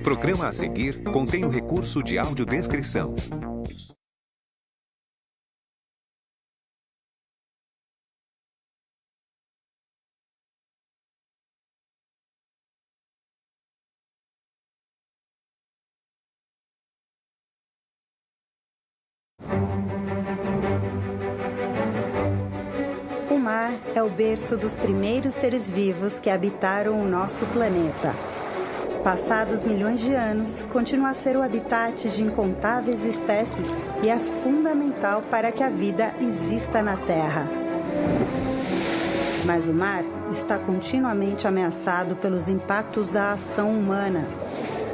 programa a seguir contém o recurso de audiodescrição. O mar é o berço dos primeiros seres vivos que habitaram o nosso planeta. Passados milhões de anos, continua a ser o habitat de incontáveis espécies e é fundamental para que a vida exista na Terra. Mas o mar está continuamente ameaçado pelos impactos da ação humana.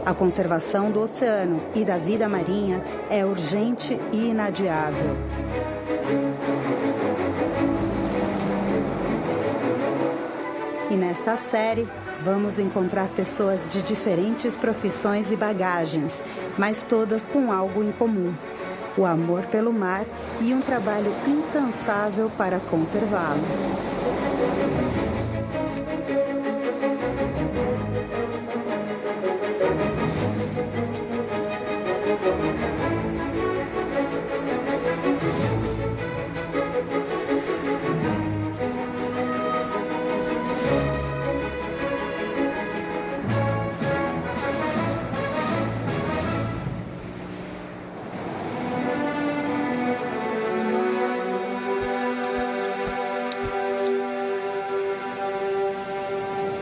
A conservação do oceano e da vida marinha é urgente e inadiável. E nesta série, vamos encontrar pessoas de diferentes profissões e bagagens, mas todas com algo em comum: o amor pelo mar e um trabalho incansável para conservá-lo.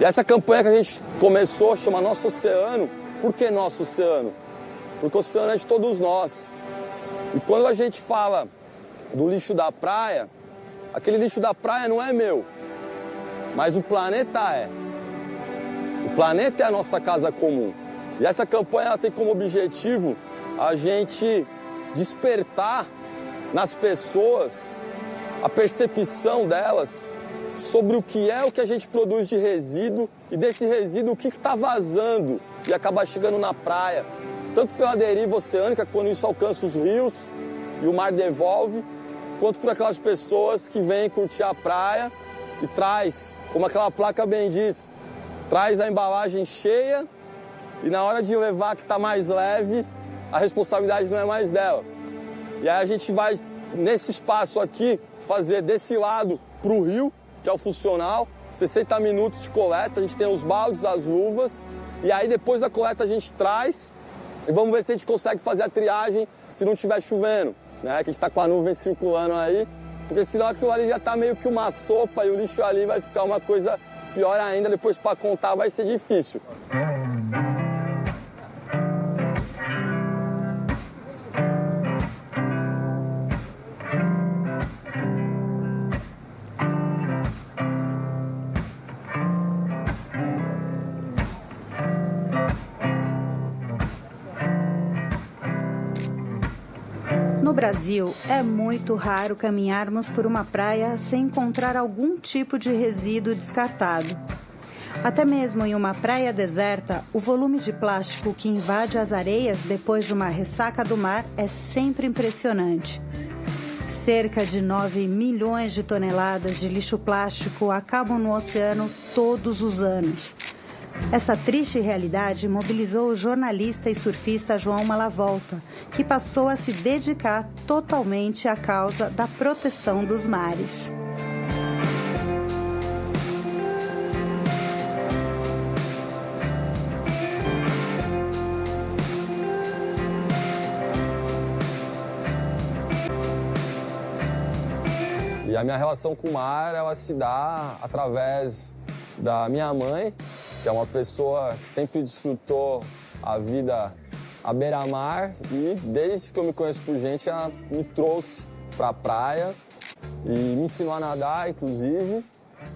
E essa campanha que a gente começou chama Nosso Oceano. Por que Nosso Oceano? Porque o oceano é de todos nós. E quando a gente fala do lixo da praia, aquele lixo da praia não é meu, mas o planeta é. O planeta é a nossa casa comum. E essa campanha ela tem como objetivo a gente despertar nas pessoas a percepção delas sobre o que é o que a gente produz de resíduo e desse resíduo o que está vazando e acaba chegando na praia, tanto pela deriva oceânica, quando isso alcança os rios e o mar devolve, quanto por aquelas pessoas que vêm curtir a praia e traz, como aquela placa bem diz, traz a embalagem cheia e na hora de levar que está mais leve, a responsabilidade não é mais dela. E aí a gente vai, nesse espaço aqui, fazer desse lado para o rio, que é o funcional, 60 minutos de coleta, a gente tem os baldes, as luvas, e aí depois da coleta a gente traz e vamos ver se a gente consegue fazer a triagem se não estiver chovendo, né? Que a gente está com a nuvem circulando aí, porque senão aquilo ali já está meio que uma sopa e o lixo ali vai ficar uma coisa pior ainda, depois para contar vai ser difícil. No Brasil, é muito raro caminharmos por uma praia sem encontrar algum tipo de resíduo descartado. Até mesmo em uma praia deserta, o volume de plástico que invade as areias depois de uma ressaca do mar é sempre impressionante. Cerca de 9 milhões de toneladas de lixo plástico acabam no oceano todos os anos. Essa triste realidade mobilizou o jornalista e surfista João Malavolta, que passou a se dedicar totalmente à causa da proteção dos mares. E a minha relação com o mar, ela se dá através da minha mãe, que é uma pessoa que sempre desfrutou a vida à beira-mar e desde que eu me conheço por gente, ela me trouxe para a praia e me ensinou a nadar, inclusive.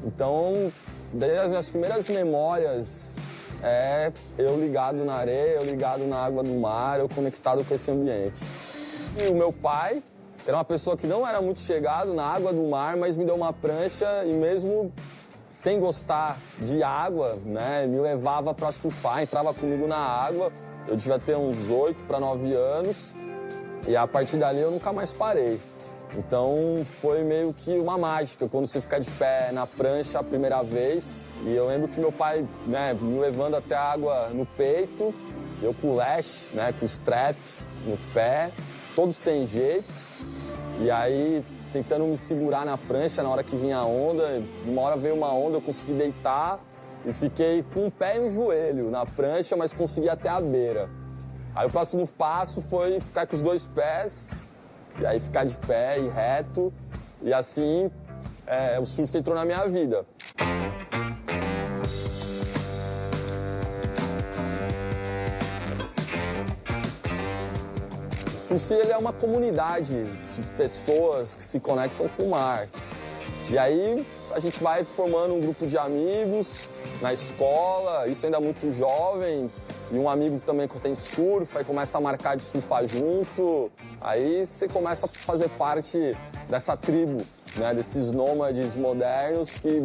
Então, desde as minhas primeiras memórias é eu ligado na areia, eu ligado na água do mar, eu conectado com esse ambiente. E o meu pai, que era uma pessoa que não era muito chegado na água do mar, mas me deu uma prancha e mesmo sem gostar de água, né, me levava para surfar, entrava comigo na água. Eu devia ter uns 8 para 9 anos e a partir dali eu nunca mais parei. Então foi meio que uma mágica quando você fica de pé na prancha a primeira vez. E eu lembro que meu pai, né, me levando até a água no peito eu com o lash, né, com o strap no pé, todo sem jeito. E aí, tentando me segurar na prancha na hora que vinha a onda. Uma hora veio uma onda, eu consegui deitar e fiquei com um pé e um joelho na prancha, mas consegui até a beira. Aí o próximo passo foi ficar com os dois pés, e aí ficar de pé e reto. E assim, o surf entrou na minha vida. O surf ele é uma comunidade de pessoas que se conectam com o mar. E aí a gente vai formando um grupo de amigos na escola, isso ainda muito jovem, e um amigo também que tem surf, aí começa a marcar de surfar junto. Aí você começa a fazer parte dessa tribo, né, desses nômades modernos que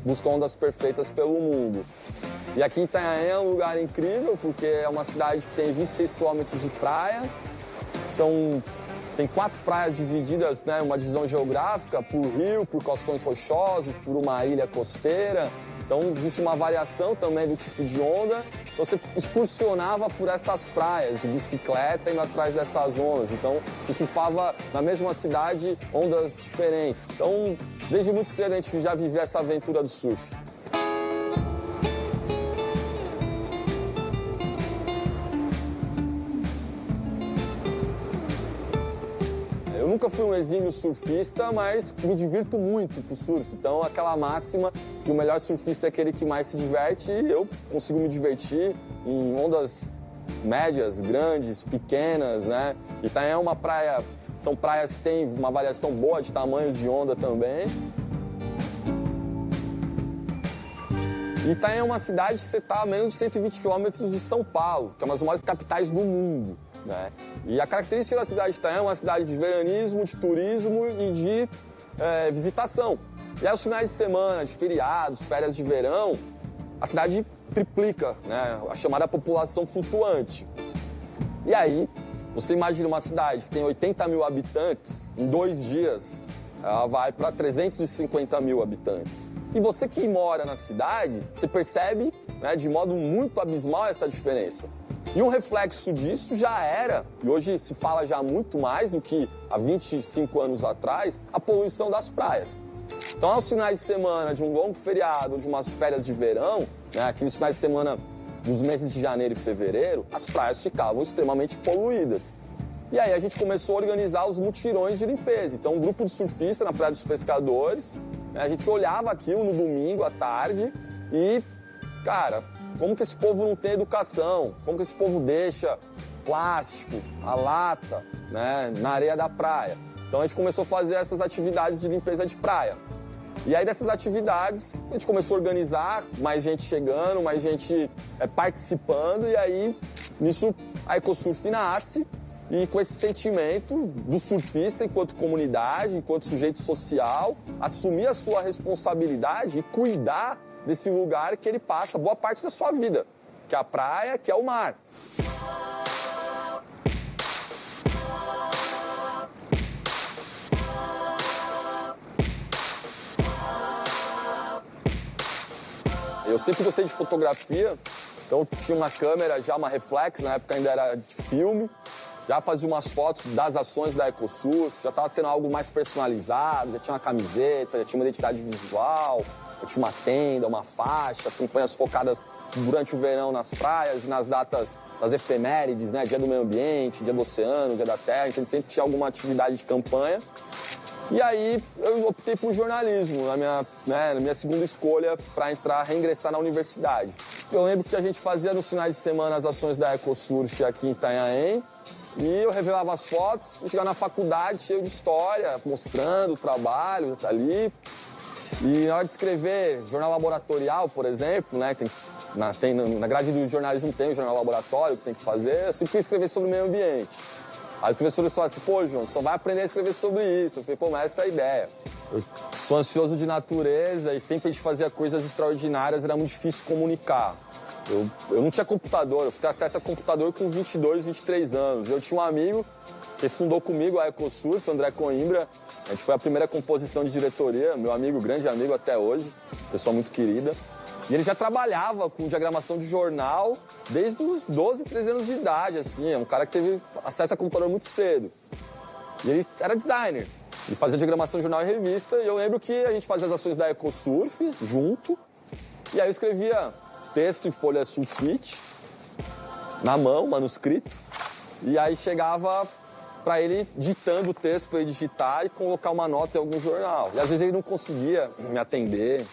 buscam ondas perfeitas pelo mundo. E aqui Itanhaém é um lugar incrível, porque é uma cidade que tem 26 quilômetros de praia. Tem 4 praias divididas, né, uma divisão geográfica, por rio, por costões rochosos, por uma ilha costeira. Então existe uma variação também do tipo de onda. Então você excursionava por essas praias de bicicleta indo atrás dessas ondas. Então você surfava na mesma cidade ondas diferentes. Então desde muito cedo a gente já vivia essa aventura do surf. Eu nunca fui um exímio surfista, mas me divirto muito com o surf. Então, aquela máxima que o melhor surfista é aquele que mais se diverte, eu consigo me divertir em ondas médias, grandes, pequenas, né? Itanhaém é uma praia, são praias que têm uma variação boa de tamanhos de onda também. Itanhaém é uma cidade que você está a menos de 120 quilômetros de São Paulo, que é uma das maiores capitais do mundo. Né? E a característica da cidade de Itanhaém é uma cidade de veranismo, de turismo e de visitação. E aí os finais de semana, de feriados, férias de verão, a cidade triplica, né? A chamada população flutuante. E aí, você imagina uma cidade que tem 80 mil habitantes, em 2 dias ela vai para 350 mil habitantes. E você que mora na cidade, você percebe, né, de modo muito abismal essa diferença. E um reflexo disso já era, e hoje se fala já muito mais do que há 25 anos atrás, a poluição das praias. Então, aos finais de semana de um longo feriado, de umas férias de verão, né, aqueles finais de semana dos meses de janeiro e fevereiro, as praias ficavam extremamente poluídas. E aí a gente começou a organizar os mutirões de limpeza. Então, um grupo de surfistas na Praia dos Pescadores, né, a gente olhava aquilo no domingo à tarde e, cara, como que esse povo não tem educação? Como que esse povo deixa plástico, a lata, né, na areia da praia? Então a gente começou a fazer essas atividades de limpeza de praia. E aí dessas atividades a gente começou a organizar, mais gente chegando, mais gente participando, e aí nisso a EcoSurf nasce. E com esse sentimento do surfista enquanto comunidade, enquanto sujeito social, assumir a sua responsabilidade e cuidar desse lugar que ele passa boa parte da sua vida, que é a praia, que é o mar. Eu sempre gostei de fotografia, então eu tinha uma câmera, já uma reflex, na época ainda era de filme, já fazia umas fotos das ações da EcoSurf, já estava sendo algo mais personalizado, já tinha uma camiseta, já tinha uma identidade visual, eu tinha uma tenda, uma faixa, as campanhas focadas durante o verão nas praias e nas datas das efemérides, né? Dia do meio ambiente, dia do oceano, dia da terra, então a gente sempre tinha alguma atividade de campanha. E aí eu optei por jornalismo, na minha segunda escolha para reingressar na universidade. Eu lembro que a gente fazia nos finais de semana as ações da EcoSurf aqui em Itanhaém, e eu revelava as fotos e chegava na faculdade cheio de história, mostrando o trabalho, tá ali. E na hora de escrever jornal laboratorial, por exemplo, né, na grade do jornalismo tem o jornal laboratório que tem que fazer, eu sempre queria escrever sobre o meio ambiente. Aí os professores falaram assim, pô, João, só vai aprender a escrever sobre isso. Eu falei, pô, mas essa é a ideia. Eu sou ansioso de natureza e sempre a gente fazia coisas extraordinárias, era muito difícil comunicar. Eu não tinha computador, eu fui ter acesso a computador com 22, 23 anos. Eu tinha um amigo que fundou comigo a EcoSurf, André Coimbra. A gente foi a primeira composição de diretoria, meu amigo, grande amigo até hoje, pessoa muito querida. E ele já trabalhava com diagramação de jornal desde os 12, 13 anos de idade, assim. É um cara que teve acesso a computador muito cedo. E ele era designer. Ele fazia diagramação de jornal e revista. E eu lembro que a gente fazia as ações da EcoSurf junto. E aí eu escrevia texto em folha sulfite, na mão, manuscrito. E aí chegava para ele ditando o texto para ele digitar e colocar uma nota em algum jornal. E às vezes ele não conseguia me atender.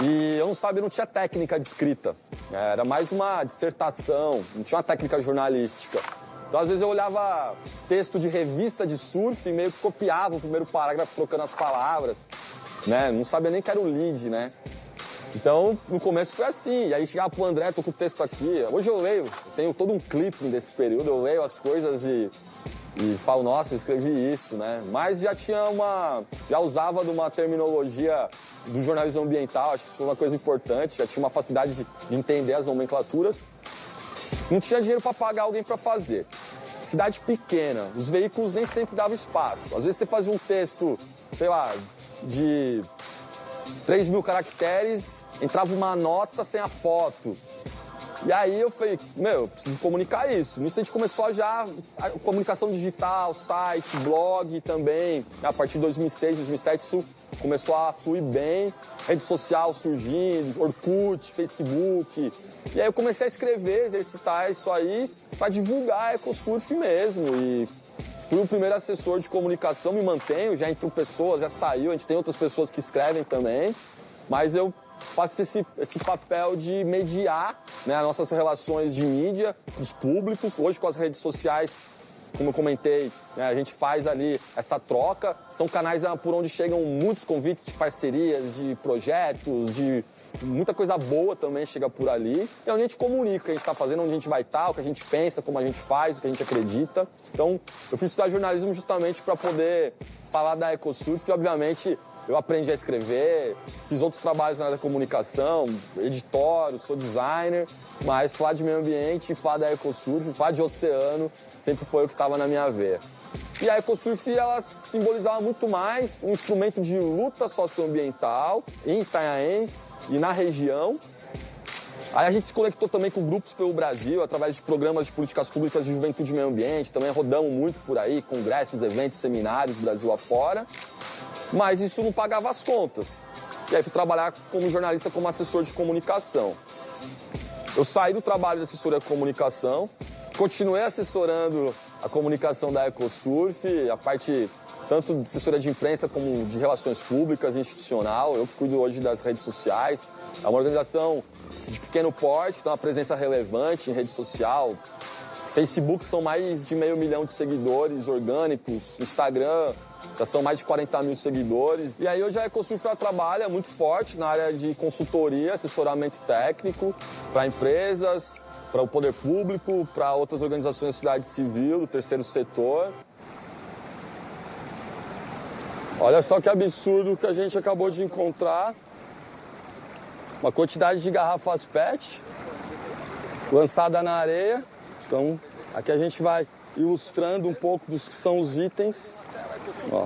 E eu não tinha técnica de escrita. Era mais uma dissertação, não tinha uma técnica jornalística. Então, às vezes, eu olhava texto de revista de surf e meio que copiava o primeiro parágrafo trocando as palavras, né? Não sabia nem que era o lead, né? Então, no começo foi assim. E aí chegava pro André, tô com o texto aqui. Hoje eu leio, tenho todo um clipping desse período, eu leio as coisas e falo, nossa, eu escrevi isso, né? Mas já usava de uma terminologia do jornalismo ambiental, acho que isso foi uma coisa importante, já tinha uma facilidade de entender as nomenclaturas. Não tinha dinheiro para pagar alguém para fazer. Cidade pequena, os veículos nem sempre davam espaço. Às vezes você fazia um texto, sei lá, de 3.000 caracteres, entrava uma nota sem a foto. E aí eu falei, eu preciso comunicar isso. Nisso a gente começou já a comunicação digital, site, blog também. A partir de 2006, 2007 isso começou a fluir bem. Rede social surgindo, Orkut, Facebook. E aí eu comecei a escrever, exercitar isso aí para divulgar a EcoSurf mesmo. E fui o primeiro assessor de comunicação, me mantenho, já entrou pessoas, já saiu, a gente tem outras pessoas que escrevem também. Mas eu faço esse papel de mediar, né, as nossas relações de mídia, os públicos. Hoje, com as redes sociais, como eu comentei, né, a gente faz ali essa troca. São canais por onde chegam muitos convites de parcerias, de projetos, de muita coisa boa também chega por ali. É onde a gente comunica o que a gente está fazendo, onde a gente vai estar, o que a gente pensa, como a gente faz, o que a gente acredita. Então, eu fui estudar jornalismo justamente para poder falar da EcoSurf e, obviamente, eu aprendi a escrever, fiz outros trabalhos na área da comunicação, editor, sou designer, mas falar de meio ambiente, falar da EcoSurf, falar de oceano, sempre foi o que estava na minha veia. E a EcoSurf, ela simbolizava muito mais um instrumento de luta socioambiental em Itanhaém e na região. Aí a gente se conectou também com grupos pelo Brasil, através de programas de políticas públicas de juventude e meio ambiente, também rodamos muito por aí, congressos, eventos, seminários, Brasil afora. Mas isso não pagava as contas. E aí fui trabalhar como jornalista, como assessor de comunicação. Eu saí do trabalho de assessoria de comunicação, continuei assessorando a comunicação da EcoSurf, a parte tanto de assessoria de imprensa como de relações públicas, institucional. Eu que cuido hoje das redes sociais. É uma organização de pequeno porte, que tem uma presença relevante em rede social. Facebook são mais de 500 mil de seguidores orgânicos, Instagram já são mais de 40 mil seguidores. E aí hoje a EcoSurf trabalha muito forte na área de consultoria, assessoramento técnico para empresas, para o poder público, para outras organizações da sociedade civil, do terceiro setor. Olha só que absurdo que a gente acabou de encontrar. Uma quantidade de garrafas PET lançada na areia. Então, aqui a gente vai ilustrando um pouco dos que são os itens. Ó.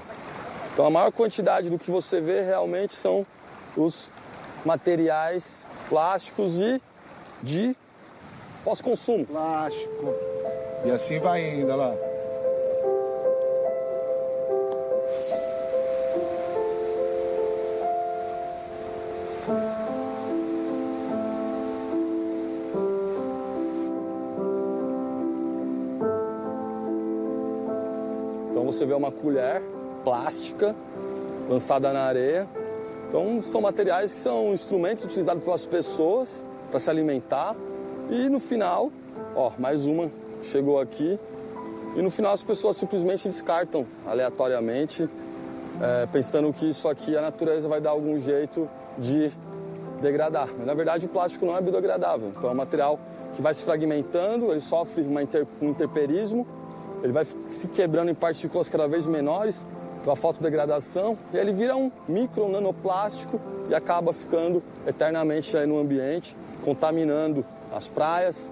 Então, a maior quantidade do que você vê realmente são os materiais plásticos e de pós-consumo. Plástico. E assim vai indo, olha lá. Você vê uma colher plástica lançada na areia. Então, são materiais que são instrumentos utilizados pelas pessoas para se alimentar. E no final, ó, mais uma chegou aqui. E no final as pessoas simplesmente descartam aleatoriamente, pensando que isso aqui a natureza vai dar algum jeito de degradar. Mas, na verdade, o plástico não é biodegradável. Então, é um material que vai se fragmentando, ele sofre um interperismo. Ele vai se quebrando em partículas cada vez menores, pela fotodegradação, e aí ele vira um nanoplástico e acaba ficando eternamente aí no ambiente, contaminando as praias,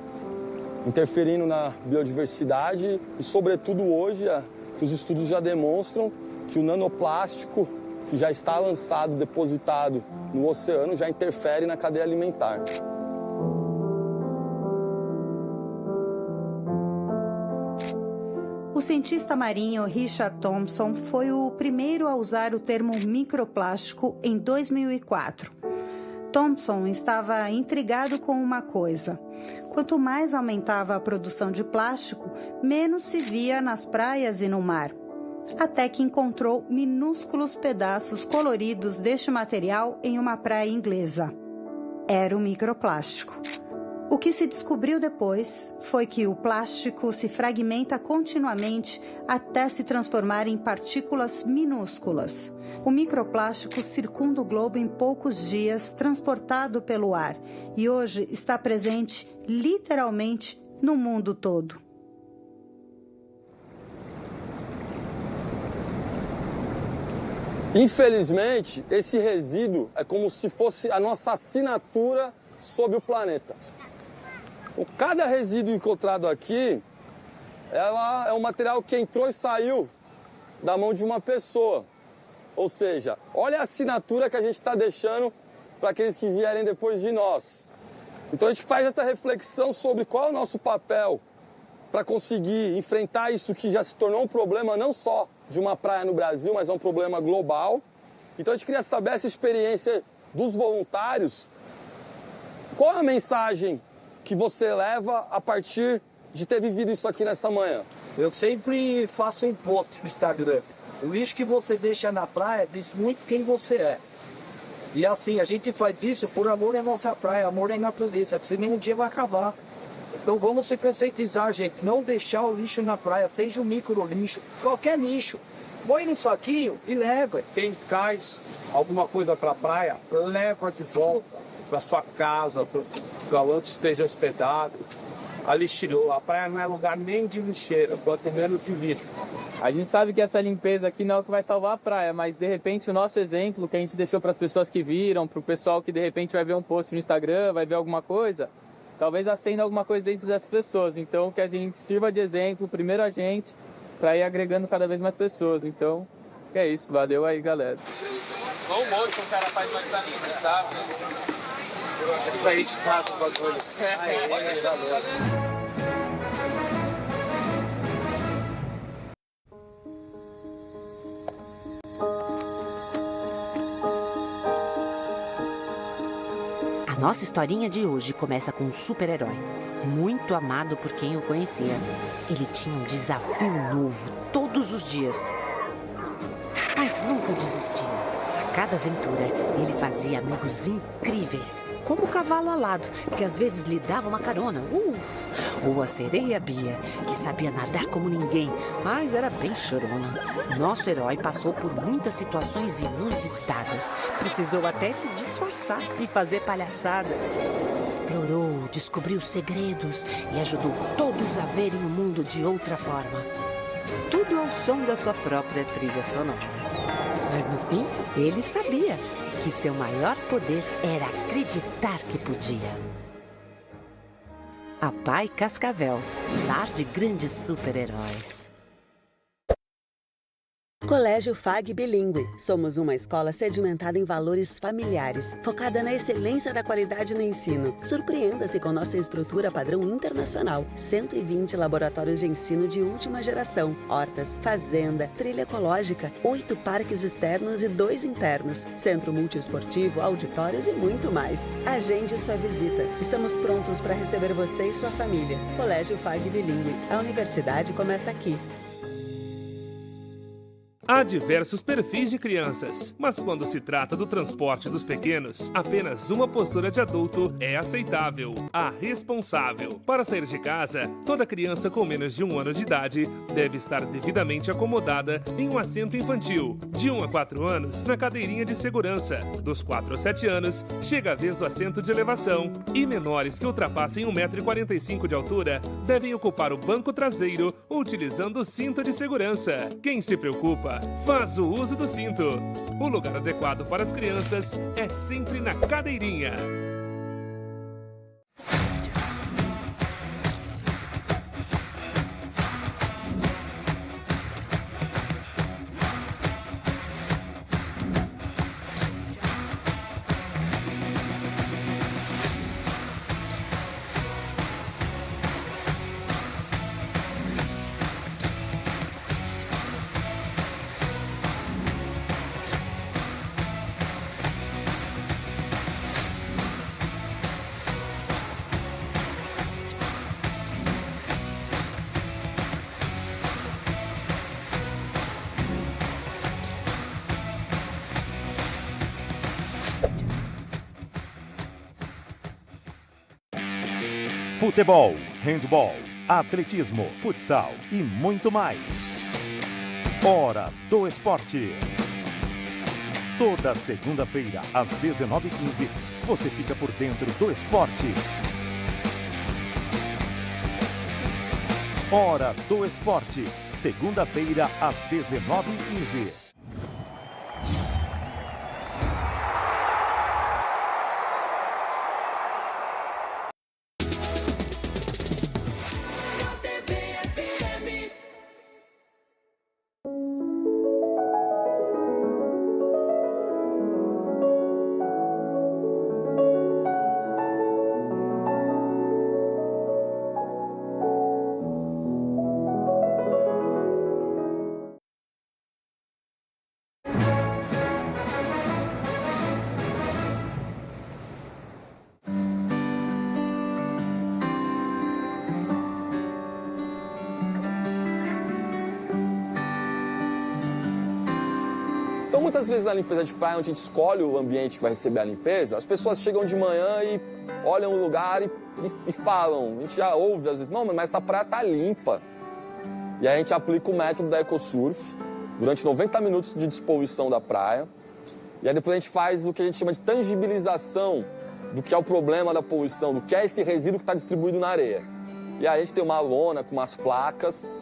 interferindo na biodiversidade e, sobretudo, hoje, que os estudos já demonstram que o nanoplástico que já está lançado, depositado no oceano, já interfere na cadeia alimentar. O cientista marinho Richard Thompson foi o primeiro a usar o termo microplástico em 2004. Thompson estava intrigado com uma coisa. Quanto mais aumentava a produção de plástico, menos se via nas praias e no mar. Até que encontrou minúsculos pedaços coloridos deste material em uma praia inglesa. Era o microplástico. O que se descobriu depois foi que o plástico se fragmenta continuamente até se transformar em partículas minúsculas. O microplástico circunda o globo em poucos dias, transportado pelo ar, e hoje está presente literalmente no mundo todo. Infelizmente, esse resíduo é como se fosse a nossa assinatura sobre o planeta. Então, cada resíduo encontrado aqui é um material que entrou e saiu da mão de uma pessoa. Ou seja, olha a assinatura que a gente está deixando para aqueles que vierem depois de nós. Então a gente faz essa reflexão sobre qual é o nosso papel para conseguir enfrentar isso que já se tornou um problema não só de uma praia no Brasil, mas é um problema global. Então a gente queria saber essa experiência dos voluntários. Qual é a mensagem que você leva a partir de ter vivido isso aqui nessa manhã? Eu sempre faço um post no Instagram. O lixo que você deixa na praia diz muito quem você é. E assim, a gente faz isso por amor à nossa praia, amor à natureza, porque senão um dia vai acabar. Então vamos se conscientizar, gente, não deixar o lixo na praia, seja um micro lixo, qualquer lixo. Põe no saquinho e leva. Quem traz alguma coisa para a praia, leva de volta para sua casa, para onde esteja hospedado. A praia não é lugar nem de lixeira, quanto menos de lixo. A gente sabe que essa limpeza aqui não é o que vai salvar a praia, mas de repente o nosso exemplo que a gente deixou para as pessoas que viram, para o pessoal que de repente vai ver um post no Instagram, vai ver alguma coisa, talvez acenda alguma coisa dentro dessas pessoas. Então que a gente sirva de exemplo, primeiro a gente, para ir agregando cada vez mais pessoas. Então, é isso. Valeu aí, galera. Olha o monte que o cara faz mais pra mim, tá? Essa aí está do bagulho. A nossa historinha de hoje começa com um super-herói, muito amado por quem o conhecia. Ele tinha um desafio novo todos os dias, mas nunca desistia. A cada aventura, ele fazia amigos incríveis, como o cavalo alado, que às vezes lhe dava uma carona, ou a sereia Bia, que sabia nadar como ninguém, mas era bem chorona. Nosso herói passou por muitas situações inusitadas, precisou até se disfarçar e fazer palhaçadas. Explorou, descobriu segredos e ajudou todos a verem o mundo de outra forma. Tudo ao som da sua própria trilha sonora. Mas no fim, ele sabia que seu maior poder era acreditar que podia. Papai Cascavel, lar de grandes super-heróis. Colégio FAG Bilíngue. Somos uma escola sedimentada em valores familiares, focada na excelência da qualidade no ensino. Surpreenda-se com nossa estrutura padrão internacional. 120 laboratórios de ensino de última geração, hortas, fazenda, trilha ecológica, 8 parques externos e 2 internos, centro multiesportivo, auditórios e muito mais. Agende sua visita. Estamos prontos para receber você e sua família. Colégio FAG Bilíngue. A universidade começa aqui. Há diversos perfis de crianças, mas quando se trata do transporte dos pequenos, apenas uma postura de adulto é aceitável: a responsável. Para sair de casa, toda criança com menos de 1 ano de idade deve estar devidamente acomodada em um assento infantil. De 1 a 4 anos, na cadeirinha de segurança. Dos 4 a 7 anos, chega a vez do assento de elevação. E menores que ultrapassem 1,45 m de altura devem ocupar o banco traseiro utilizando o cinto de segurança. Quem se preocupa, faz o uso do cinto. O lugar adequado para as crianças é sempre na cadeirinha. Futebol, handball, atletismo, futsal e muito mais. Hora do Esporte. Toda segunda-feira, às 19h15, você fica por dentro do esporte. Hora do Esporte. Segunda-feira, às 19h15. Então, muitas vezes na limpeza de praia, onde a gente escolhe o ambiente que vai receber a limpeza, as pessoas chegam de manhã e olham o lugar e falam, a gente já ouve às vezes, não, mas essa praia tá limpa. E aí a gente aplica o método da EcoSurf durante 90 minutos de disposição da praia. E aí depois a gente faz o que a gente chama de tangibilização do que é o problema da poluição, do que é esse resíduo que está distribuído na areia. E aí a gente tem uma lona com umas placas,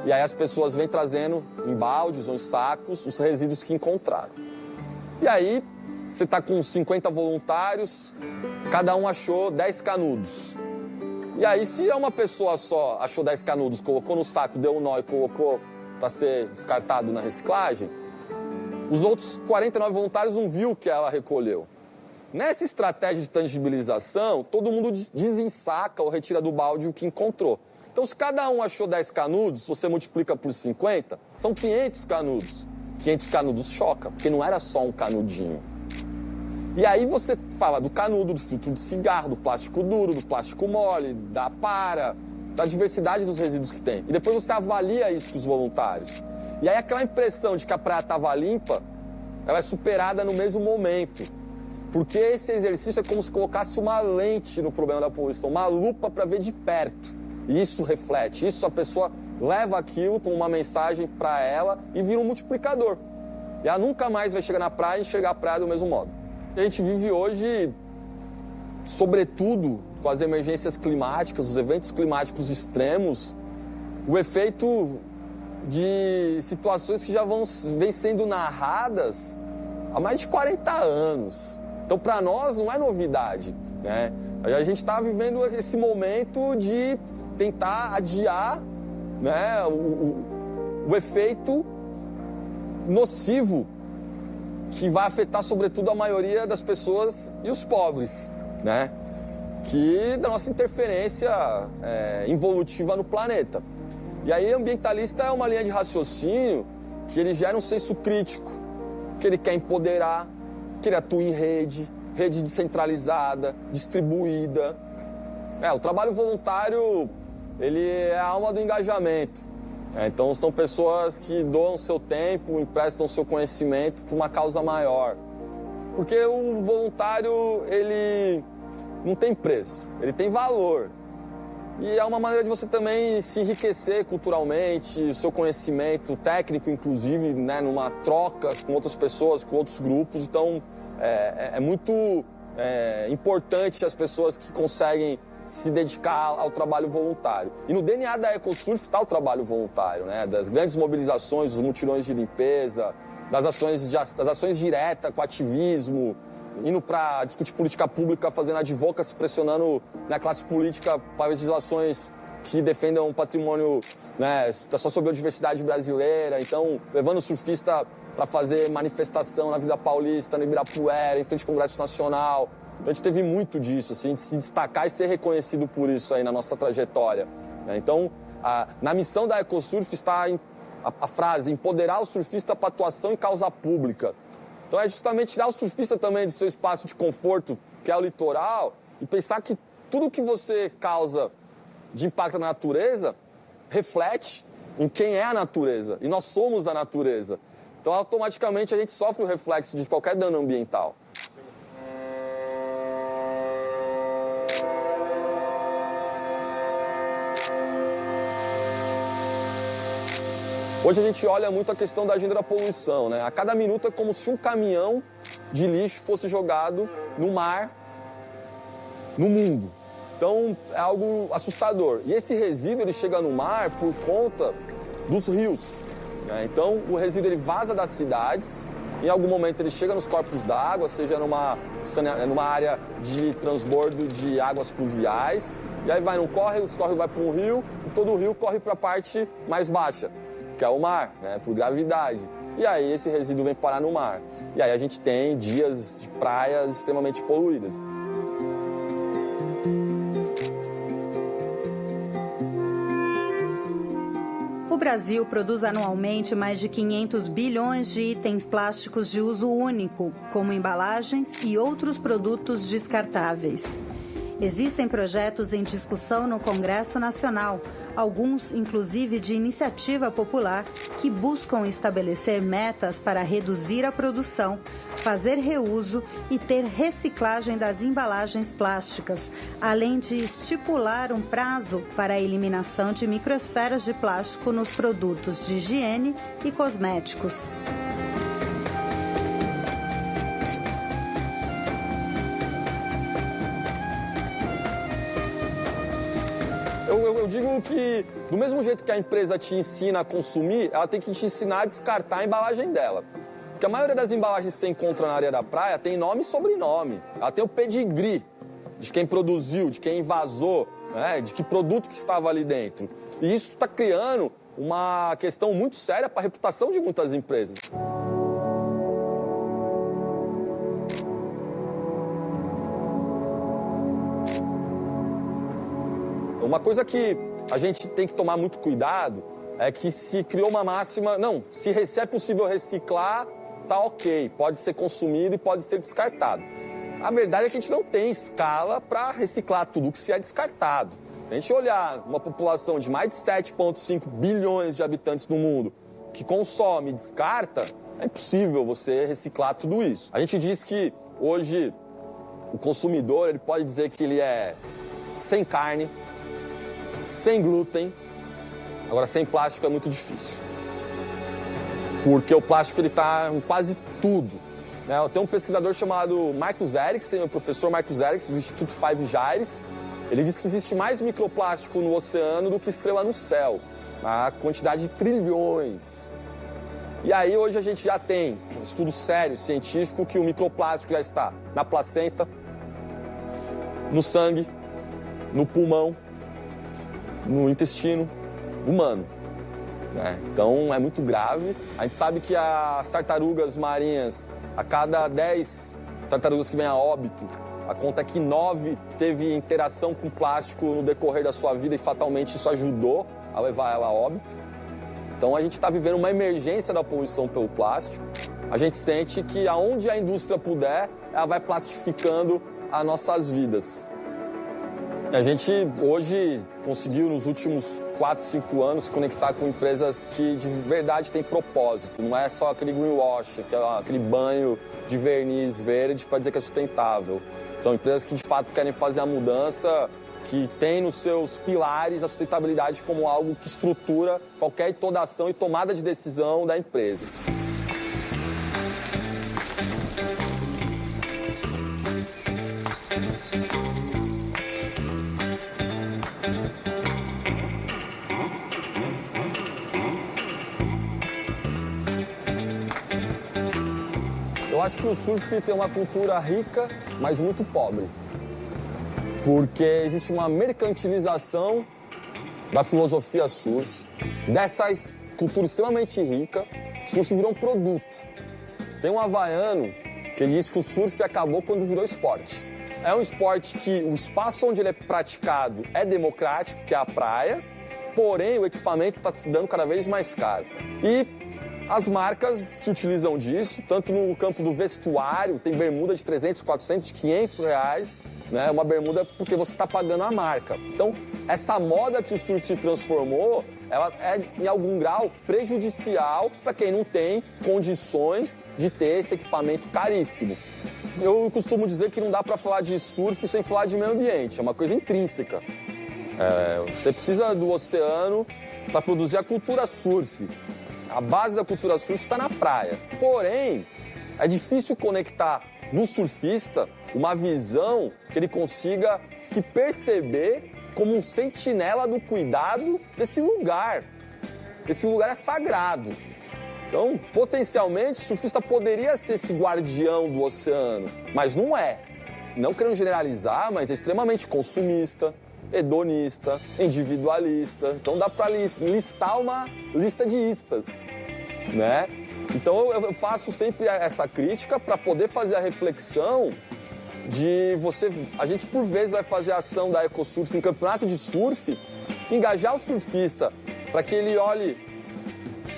e aí as pessoas vêm trazendo em baldes ou em sacos os resíduos que encontraram. E aí você está com 50 voluntários, cada um achou 10 canudos. E aí se uma pessoa só achou 10 canudos, colocou no saco, deu um nó e colocou para ser descartado na reciclagem, os outros 49 voluntários não viu o que ela recolheu. Nessa estratégia de tangibilização, todo mundo desensaca ou retira do balde o que encontrou. Então, se cada um achou 10 canudos, você multiplica por 50, são 500 canudos. 500 canudos choca, porque não era só um canudinho. E aí você fala do canudo, do filtro de cigarro, do plástico duro, do plástico mole, da para, da diversidade dos resíduos que tem. E depois você avalia isso com os voluntários. E aí aquela impressão de que a praia estava limpa, ela é superada no mesmo momento. Porque esse exercício é como se colocasse uma lente no problema da poluição, uma lupa para ver de perto. E isso reflete, isso a pessoa leva aquilo com uma mensagem para ela e vira um multiplicador. E ela nunca mais vai chegar na praia e enxergar a praia do mesmo modo. A gente vive hoje, sobretudo com as emergências climáticas, os eventos climáticos extremos, o efeito de situações que já vêm sendo narradas há mais de 40 anos. Então, para nós, não é novidade, né? A gente está vivendo esse momento de tentar adiar, né, o efeito nocivo que vai afetar, sobretudo, a maioria das pessoas e os pobres, né? Que da nossa interferência involutiva no planeta. E aí, ambientalista é uma linha de raciocínio que ele gera um senso crítico, que ele quer empoderar, que ele atua em rede descentralizada, distribuída. O trabalho voluntário, ele é a alma do engajamento. Então, são pessoas que doam seu tempo, emprestam seu conhecimento para uma causa maior. Porque o voluntário, ele não tem preço, ele tem valor. E é uma maneira de você também se enriquecer culturalmente, o seu conhecimento técnico, inclusive, né, numa troca com outras pessoas, com outros grupos. Então, é muito importante as pessoas que conseguem se dedicar ao trabalho voluntário. E no DNA da EcoSurf está o trabalho voluntário, né? Das grandes mobilizações, dos mutirões de limpeza, das ações diretas com ativismo, indo para discutir política pública, fazendo advocacy, pressionando na classe política para legislações que defendam o patrimônio, né, da sociobiodiversidade brasileira. Então, levando o surfista para fazer manifestação na Vida Paulista, no Ibirapuera, em frente ao Congresso Nacional. Então, a gente teve muito disso, assim, de se destacar e ser reconhecido por isso aí na nossa trajetória. Então, na missão da EcoSurf está a frase, empoderar o surfista para atuação em causa pública. Então, é justamente tirar o surfista também do seu espaço de conforto, que é o litoral, e pensar que tudo que você causa de impacto na natureza reflete em quem é a natureza. E nós somos a natureza. Então, automaticamente, a gente sofre o reflexo de qualquer dano ambiental. Hoje a gente olha muito a questão da agenda da poluição, né? A cada minuto é como se um caminhão de lixo fosse jogado no mar, no mundo. Então é algo assustador. E esse resíduo ele chega no mar por conta dos rios, né? Então o resíduo ele vaza das cidades, em algum momento ele chega nos corpos d'água, seja numa área de transbordo de águas pluviais, e aí vai num córrego, esse córrego vai para um rio, e todo o rio corre para a parte mais baixa, que é o mar, né? Por gravidade. E aí esse resíduo vem parar no mar. E aí a gente tem dias de praias extremamente poluídas. O Brasil produz anualmente mais de 500 bilhões de itens plásticos de uso único, como embalagens e outros produtos descartáveis. Existem projetos em discussão no Congresso Nacional, alguns inclusive de iniciativa popular, que buscam estabelecer metas para reduzir a produção, fazer reuso e ter reciclagem das embalagens plásticas, além de estipular um prazo para a eliminação de microesferas de plástico nos produtos de higiene e cosméticos. Eu digo que, do mesmo jeito que a empresa te ensina a consumir, ela tem que te ensinar a descartar a embalagem dela. Porque a maioria das embalagens que você encontra na areia da praia tem nome e sobrenome. Ela tem o pedigree de quem produziu, de quem invasou, né, de que produto que estava ali dentro. E isso está criando uma questão muito séria para a reputação de muitas empresas. Uma coisa que a gente tem que tomar muito cuidado é que se criou uma máxima, não, se é possível reciclar, tá ok, pode ser consumido e pode ser descartado. A verdade é que a gente não tem escala para reciclar tudo que se é descartado. Se a gente olhar uma população de mais de 7,5 bilhões de habitantes no mundo que consome e descarta, é impossível você reciclar tudo isso. A gente diz que hoje o consumidor ele pode dizer que ele é sem carne, sem glúten, agora sem plástico é muito difícil. Porque o plástico ele está em quase tudo. Né? Tem um pesquisador chamado Marcus Eriksen, o professor Marcus Eriksen, do Instituto Five Gyres. Ele diz que existe mais microplástico no oceano do que estrela no céu. A quantidade de trilhões. E aí hoje a gente já tem um estudo sério, científico, que o microplástico já está na placenta, no sangue, no pulmão, no intestino humano. Então é muito grave. A gente sabe que as tartarugas marinhas, a cada 10 tartarugas que vêm a óbito, a conta é que 9 teve interação com plástico no decorrer da sua vida e fatalmente isso ajudou a levar ela a óbito. Então a gente está vivendo uma emergência da poluição pelo plástico. A gente sente que aonde a indústria puder, ela vai plastificando as nossas vidas. A gente hoje conseguiu nos últimos 4, 5 anos conectar com empresas que de verdade têm propósito. Não é só aquele greenwash, aquele banho de verniz verde para dizer que é sustentável. São empresas que de fato querem fazer a mudança, que tem nos seus pilares a sustentabilidade como algo que estrutura qualquer e toda ação e tomada de decisão da empresa. Eu acho que o surf tem uma cultura rica, mas muito pobre. Porque existe uma mercantilização da filosofia surf, dessa cultura extremamente rica, o surf virou um produto. Tem um havaiano que diz que o surf acabou quando virou esporte. É um esporte que o espaço onde ele é praticado é democrático, que é a praia, porém o equipamento está se dando cada vez mais caro. E as marcas se utilizam disso, tanto no campo do vestuário, tem bermuda de 300, 400, 500 reais, né? Uma bermuda porque você está pagando a marca. Então, essa moda que o surf se transformou, ela é, em algum grau, prejudicial para quem não tem condições de ter esse equipamento caríssimo. Eu costumo dizer que não dá para falar de surf sem falar de meio ambiente, é uma coisa intrínseca. Você precisa do oceano para produzir a cultura surf. A base da cultura surf está na praia. Porém, é difícil conectar no surfista uma visão que ele consiga se perceber como um sentinela do cuidado desse lugar. Esse lugar é sagrado. Então, potencialmente, o surfista poderia ser esse guardião do oceano, mas não é. Não querendo generalizar, mas é extremamente consumista, hedonista, individualista. Então dá para listar uma lista de istas, né? Então eu faço sempre essa crítica para poder fazer a reflexão de você... A gente por vezes vai fazer a ação da EcoSurf em campeonato de surf, engajar o surfista para que ele olhe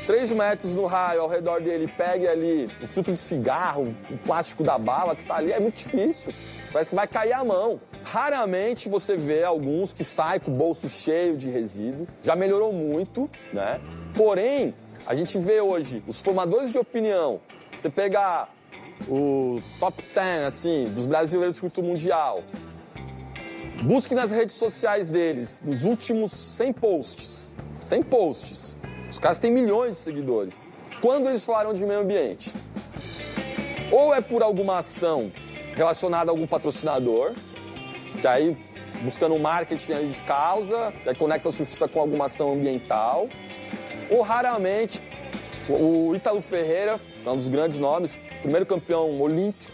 3 metros no raio ao redor dele, pegue ali o filtro de cigarro, o plástico da bala que tá ali, é muito difícil. Parece que vai cair a mão. Raramente você vê alguns que saem com o bolso cheio de resíduo. Já melhorou muito, né? Porém, a gente vê hoje os formadores de opinião. Você pegar o top 10, assim, dos brasileiros do circuito mundial. Busque nas redes sociais deles, nos últimos 100 posts. 100 posts. Os caras têm milhões de seguidores. Quando eles falaram de meio ambiente? Ou é por alguma ação relacionada a algum patrocinador, que aí, buscando um marketing ali de causa, aí conecta o surfista com alguma ação ambiental. Ou, raramente, o Ítalo Ferreira, que é um dos grandes nomes, primeiro campeão olímpico,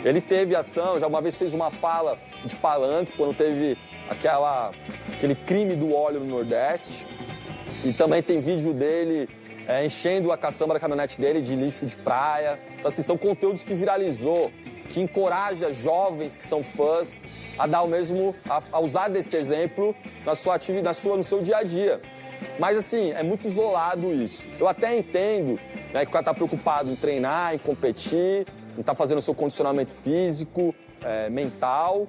ele teve ação, já uma vez fez uma fala de palanque, quando teve aquele crime do óleo no Nordeste. E também tem vídeo dele enchendo a caçamba da caminhonete dele de lixo de praia. Então, assim, são conteúdos que viralizou, que encoraja jovens que são fãs a dar o mesmo, a usar desse exemplo na sua atividade, no seu dia a dia. Mas assim, é muito isolado isso. Eu até entendo, né, que o cara tá preocupado em treinar, em competir, em estar fazendo o seu condicionamento físico, mental.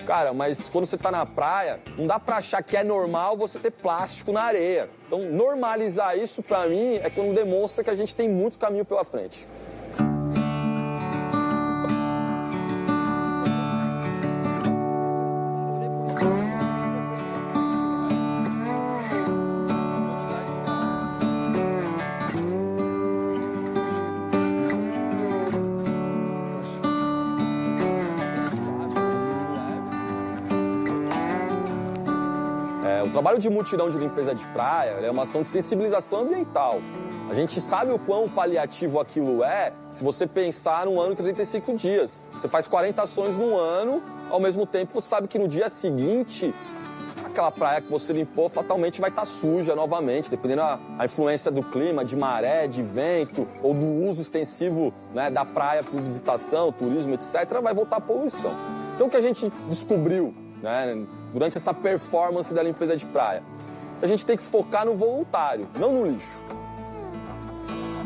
Cara, mas quando você tá na praia, não dá pra achar que é normal você ter plástico na areia. Então, normalizar isso, pra mim, é quando demonstra que a gente tem muito caminho pela frente. O trabalho de mutirão de limpeza de praia é uma ação de sensibilização ambiental. A gente sabe o quão paliativo aquilo é se você pensar num ano de 35 dias. Você faz 40 ações num ano, ao mesmo tempo você sabe que no dia seguinte, aquela praia que você limpou fatalmente vai estar suja novamente, dependendo da influência do clima, de maré, de vento, ou do uso extensivo, né, da praia por visitação, turismo, etc., vai voltar a poluição. Então o que a gente descobriu, né, durante essa performance da limpeza de praia? A gente tem que focar no voluntário, não no lixo.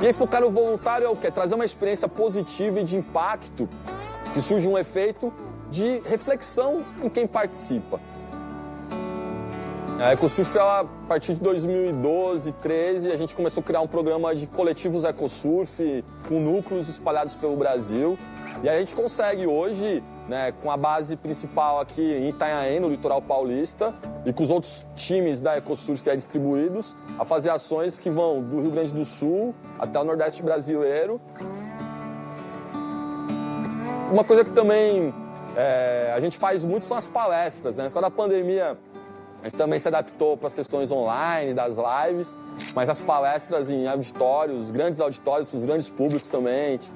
E aí focar no voluntário é o quê? Trazer uma experiência positiva e de impacto, que surge um efeito de reflexão em quem participa. A EcoSurf, a partir de 2012, 2013, a gente começou a criar um programa de coletivos EcoSurf com núcleos espalhados pelo Brasil. E aí a gente consegue hoje, né, com a base principal aqui em Itanhaém, no litoral paulista, e com os outros times da EcoSurf distribuídos, a fazer ações que vão do Rio Grande do Sul até o Nordeste brasileiro. Uma coisa que também a gente faz muito são as palestras, né? Por causa da pandemia, a gente também se adaptou para as questões online, das lives, mas as palestras em auditórios, grandes auditórios, os grandes públicos também, a gente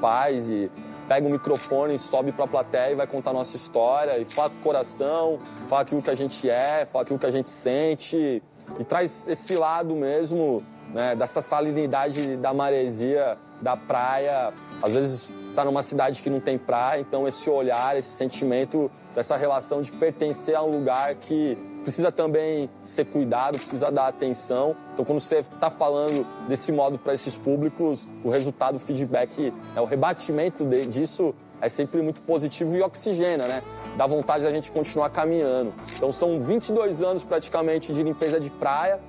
faz e pega o microfone, sobe para a plateia e vai contar a nossa história e fala com o coração, fala aquilo que a gente é, fala aquilo que a gente sente e traz esse lado mesmo, né, dessa salinidade da maresia, da praia. Às vezes tá numa cidade que não tem praia, então esse olhar, esse sentimento dessa relação de pertencer a um lugar que precisa também ser cuidado, precisa dar atenção. Então, quando você está falando desse modo para esses públicos, o resultado, o feedback, o rebatimento disso é sempre muito positivo e oxigena, né? Dá vontade da gente continuar caminhando. Então, são 22 anos praticamente de limpeza de praia.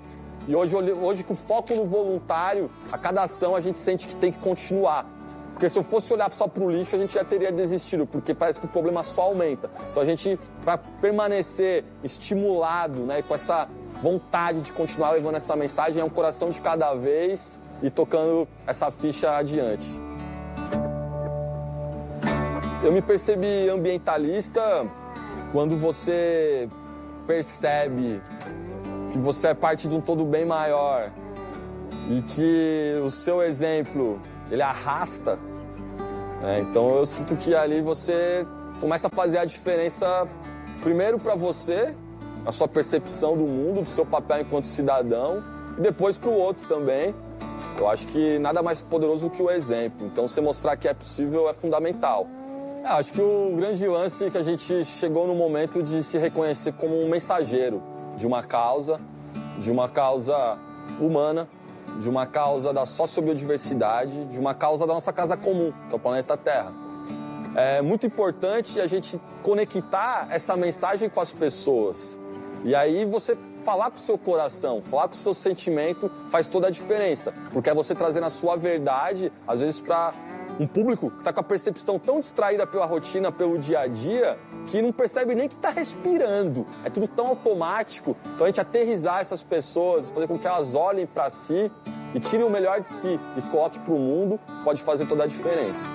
E hoje com o foco no voluntário, a cada ação a gente sente que tem que continuar. Porque se eu fosse olhar só para o lixo, a gente já teria desistido, porque parece que o problema só aumenta. Então a gente, para permanecer estimulado, né, com essa vontade de continuar levando essa mensagem, é um coração de cada vez e tocando essa ficha adiante. Eu me percebi ambientalista quando você percebe que você é parte de um todo bem maior e que o seu exemplo, ele arrasta. Então eu sinto que ali você começa a fazer a diferença primeiro para você, a sua percepção do mundo, do seu papel enquanto cidadão, e depois para o outro também. Eu acho que nada mais poderoso que o exemplo. Então, você mostrar que é possível é fundamental. Acho que o grande lance é que a gente chegou no momento de se reconhecer como um mensageiro de uma causa humana, de uma causa da sociobiodiversidade, de uma causa da nossa casa comum, que é o planeta Terra. É muito importante a gente conectar essa mensagem com as pessoas. E aí você falar com o seu coração, falar com o seu sentimento faz toda a diferença. Porque é você trazendo a sua verdade, às vezes para um público que está com a percepção tão distraída pela rotina, pelo dia a dia, que não percebe nem que está respirando. É tudo tão automático. Então a gente aterrissar essas pessoas, fazer com que elas olhem para si e tirem o melhor de si e coloquem para o mundo, pode fazer toda a diferença.